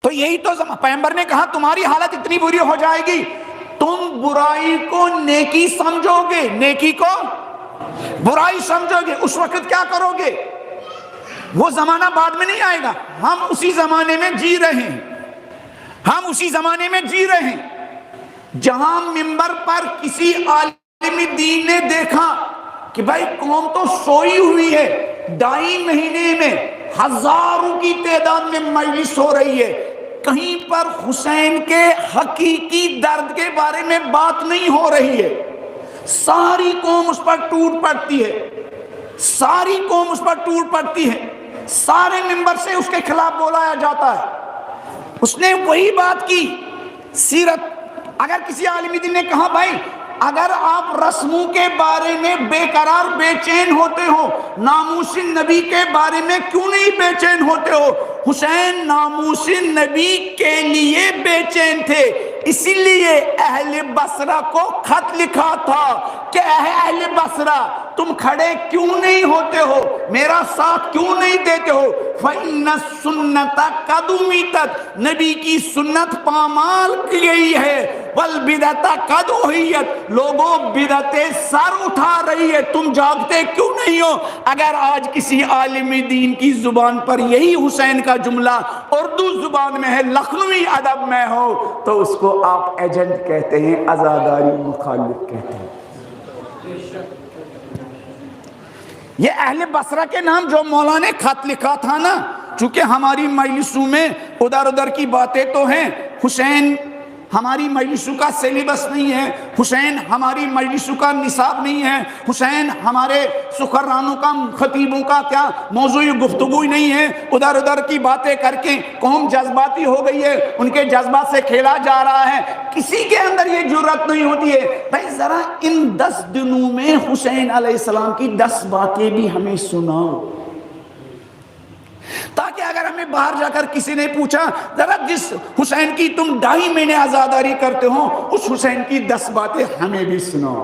تو یہی تو پیغمبر نے کہا تمہاری حالت اتنی بری ہو جائے گی، تم برائی کو نیکی سمجھو گے، نیکی کو برائی سمجھو گے، اس وقت کیا کرو گے؟ وہ زمانہ بعد میں نہیں آئے گا، ہم اسی زمانے میں جی رہے ہیں، ہم اسی زمانے میں جی رہے ہیں جہاں منبر پر کسی عالم دین نے دیکھا کہ بھائی قوم تو سوئی ہوئی ہے، 2.5 مہینے میں ہزاروں کی تعداد میں مجلس ہو رہی ہے، کہیں پر حسین کے حقیقی درد کے بارے میں بات نہیں ہو رہی ہے، ساری قوم اس پر ٹوٹ پڑتی ہے، ساری قوم اس پر ٹوٹ پڑتی ہے، سارے منبر سے اس کے خلاف بولایا جاتا ہے۔ اس نے وہی بات کی سیرت۔ اگر کسی عالم دین نے کہا بھائی اگر آپ رسموں کے بارے میں بے قرار بے چین ہوتے ہو، ناموس نبی کے بارے میں کیوں نہیں بے چین ہوتے ہو؟ حسین ناموس نبی کے لیے بے چین تھے، اسی لیے اہل بصرہ کو خط لکھا تھا کہ اہل بصرہ تم کھڑے کیوں نہیں ہوتے ہو، میرا ساتھ کیوں نہیں دیتے ہو؟ فَإِنَّ السُّنَّةَ قَدْ أُمِّتَتْ، نبی کی سنت پامال کی گئی ہے، وَالْبِدْعَةَ قَدْ أُحِيَّتْ، لوگوں بدعتیں سر اٹھا رہی ہے، تم جاگتے کیوں نہیں ہو؟ اگر آج کسی عالم دین کی زبان پر یہی حسین کا جملہ اردو زبان میں ہے، لکھنوی ادب میں ہو، تو اس کو آپ ایجنٹ کہتے ہیں، عزاداری مخالف کہتے ہیں۔ یہ اہل بصرہ کے نام جو مولا نے خط لکھا تھا نا، چونکہ ہماری مجلسوں میں ادھر ادھر کی باتیں تو ہیں، حسین ہماری مجلسوں کا سیلیبس نہیں ہے، حسین ہماری مجلسوں کا نصاب نہیں ہے، حسین ہمارے سخنرانوں کا خطیبوں کا کیا موضوع گفتگو نہیں ہے، ادھر ادھر کی باتیں کر کے قوم جذباتی ہو گئی ہے، ان کے جذبات سے کھیلا جا رہا ہے، کسی کے اندر یہ جرات نہیں ہوتی ہے بھائی ذرا ان 10 دنوں میں حسین علیہ السلام کی 10 باتیں بھی ہمیں سناؤ، تاکہ اگر ہمیں باہر جا کر کسی نے پوچھا ذرا جس حسین کی تم 2.5 مہینے عزاداری کرتے ہو اس حسین کی 10 باتیں ہمیں بھی سناؤ۔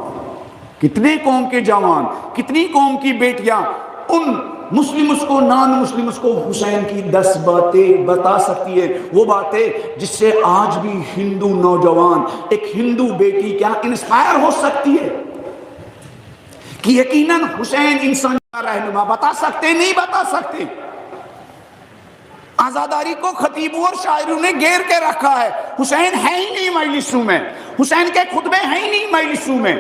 کتنے قوم کے جوان، کتنی قوم کی بیٹیاں ان مسلمس کو نان مسلمس کو حسین کی 10 باتیں بتا سکتی ہے، وہ باتیں جس سے آج بھی ہندو نوجوان، ایک ہندو بیٹی کیا انسپائر ہو سکتی ہے کہ یقیناً حسین انسان کا رہنما۔ بتا سکتے نہیں بتا سکتے؟ آزاداری کو خطیبوں اور شاعروں نے گھیر کے رکھا ہے، حسین ہے ہی نہیں مجلسوں میں، حسین کے خطبے ہیں ہی نہیں مجلسوں میں،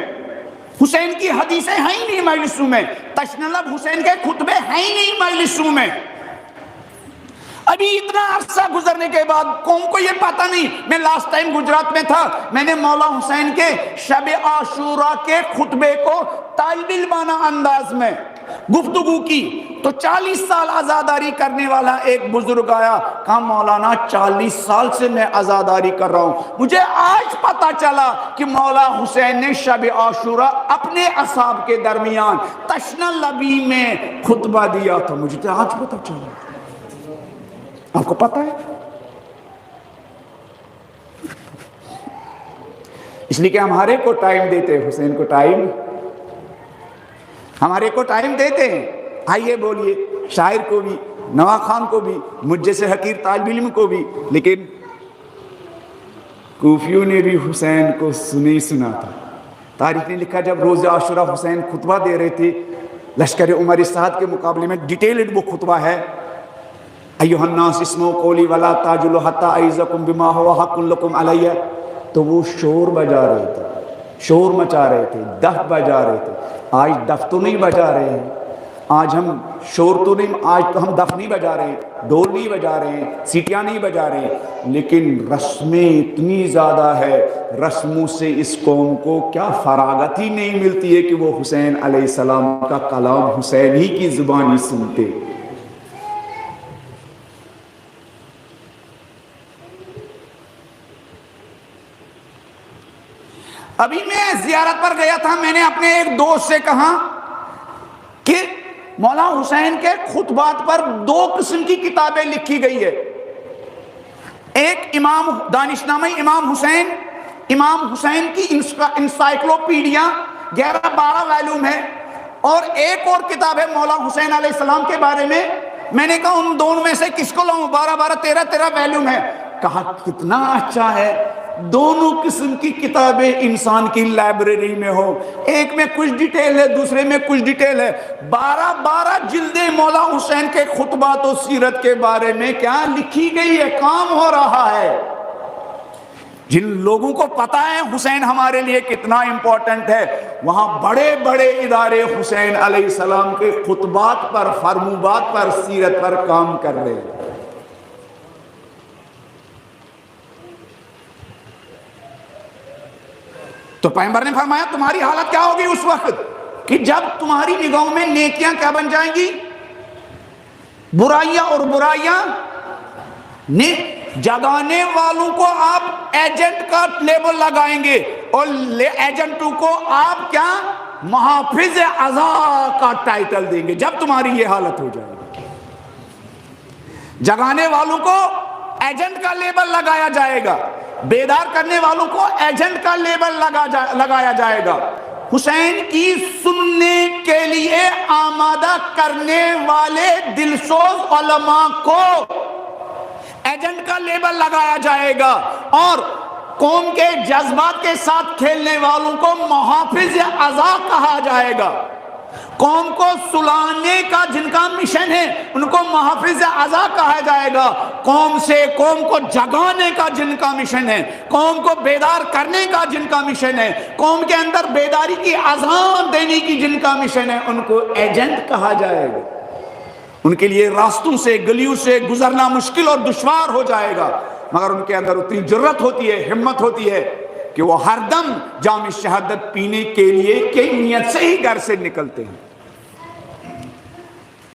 حسین کی حدیثیں ہیں ہی نہیں مجلسوں میں، تشنلب حسین کے خطبے ہیں ہی نہیں مجلسوں میں۔ ابھی اتنا عرصہ گزرنے کے بعد قوم کو یہ پتہ نہیں۔ میں لاسٹ ٹائم گجرات میں تھا، میں نے مولا حسین کے شب عاشورہ کے خطبے کو طالب علمانہ انداز میں گفتگو کی تو 40 سال عزاداری کرنے والا ایک بزرگ آیا، کہا مولانا 40 سال سے میں عزاداری کر رہا ہوں، مجھے آج پتا چلا کہ مولا حسین نے شب عاشورہ اپنے اصحاب کے درمیان تشنہ لبی میں خطبہ دیا تھا، مجھے تو آج پتا چلا۔ آپ کو پتا ہے؟ اس لیے کہ ہمارے کو ٹائم دیتے ہیں، حسین کو ٹائم، ہمارے کو ٹائم دیتے ہیں۔ آئیے بولیے، شاعر کو بھی، نوا خان کو بھی، مجھ جیسے حقیر طالب علم کو بھی، لیکن کوفیوں نے بھی حسین کو سنے سنا تھا۔ تاریخ نے لکھا جب روز عاشورہ حسین خطبہ دے رہے تھے لشکر عمر سعد کے مقابلے میں، ڈیٹیلڈ وہ خطبہ ہے، ایھا الناس اسمعوا قولی ولا تعجلوا حتی اعظکم بما هو حق لکم علی، تو وہ شور بجا رہے تھے، شور مچا رہے تھے، دف بجا رہے تھے۔ آج دف تو نہیں بجا رہے ہیں، آج ہم شور تو نہیں، آج تو ہم دف نہیں بجا رہے ہیں، ڈول نہیں بجا رہے ہیں، سیٹیاں نہیں بجا رہے ہیں، لیکن رسمیں اتنی زیادہ ہے، رسموں سے اس قوم کو کیا فراغت ہی نہیں ملتی ہے کہ وہ حسین علیہ السلام کا کلام حسین ہی کی زبانی سنتے۔ ابھی میں زیارت پر گیا تھا، میں نے اپنے ایک دوست سے کہا کہ مولا حسین کے خطبات پر 2 قسم کی کتابیں لکھی گئی ہے، ایک امام دانشنامہ امام حسین کی انسائکلوپیڈیا 11-12 ویلیوم ہے، اور ایک اور کتاب ہے مولا حسین علیہ السلام کے بارے میں۔ میں نے کہا ان دونوں میں سے کس کو لاؤں؟ 12-13 ویلیوم ہے۔ کہا کتنا اچھا ہے دونوں قسم کی کتابیں انسان کی لائبریری میں ہو، ایک میں کچھ ڈیٹیل ہے دوسرے میں کچھ ڈیٹیل ہے۔ 12 جلدیں مولا حسین کے خطبات و سیرت کے بارے میں کیا لکھی گئی ہے، کام ہو رہا ہے۔ جن لوگوں کو پتا ہے حسین ہمارے لیے کتنا امپورٹنٹ ہے، وہاں بڑے بڑے ادارے حسین علیہ السلام کے خطبات پر، فرموبات پر، سیرت پر کام کر رہے ہیں۔ تو پیغمبر نے فرمایا تمہاری حالت کیا ہوگی اس وقت کہ جب تمہاری نگاہوں میں نیکیاں کیا بن جائیں گی، برائیاں، اور برائیاں جگانے والوں کو آپ ایجنٹ کا لیبل لگائیں گے اور ایجنٹوں کو آپ کیا محافظ عزا کا ٹائٹل دیں گے جب تمہاری یہ حالت ہو جائے گی۔ جگانے والوں کو ایجنٹ کا لیبل لگایا جائے گا، بیدار کرنے والوں کو ایجنٹ کا لیبل لگایا جائے گا، حسین کی سننے کے لیے آمادہ کرنے والے دلسوز علماء کو ایجنٹ کا لیبل لگایا جائے گا، اور قوم کے جذبات کے ساتھ کھیلنے والوں کو محافظ عزا کہا جائے گا۔ قوم کو سلانے کا جن کا مشن ہے ان کو محافظ عزا کہا جائے گا۔ قوم کو جگانے کا جن کا مشن ہے، قوم کو بیدار کرنے کا جن کا مشن ہے، قوم کے اندر بیداری کی اذان دینے کی جن کا مشن ہے، ان کو ایجنٹ کہا جائے گا۔ ان کے لیے راستوں سے، گلیوں سے گزرنا مشکل اور دشوار ہو جائے گا، مگر ان کے اندر اتنی جرت ہوتی ہے، ہمت ہوتی ہے کہ وہ ہر دم جام شہادت پینے کے لیے کی نیت سے ہی گھر سے نکلتے ہیں۔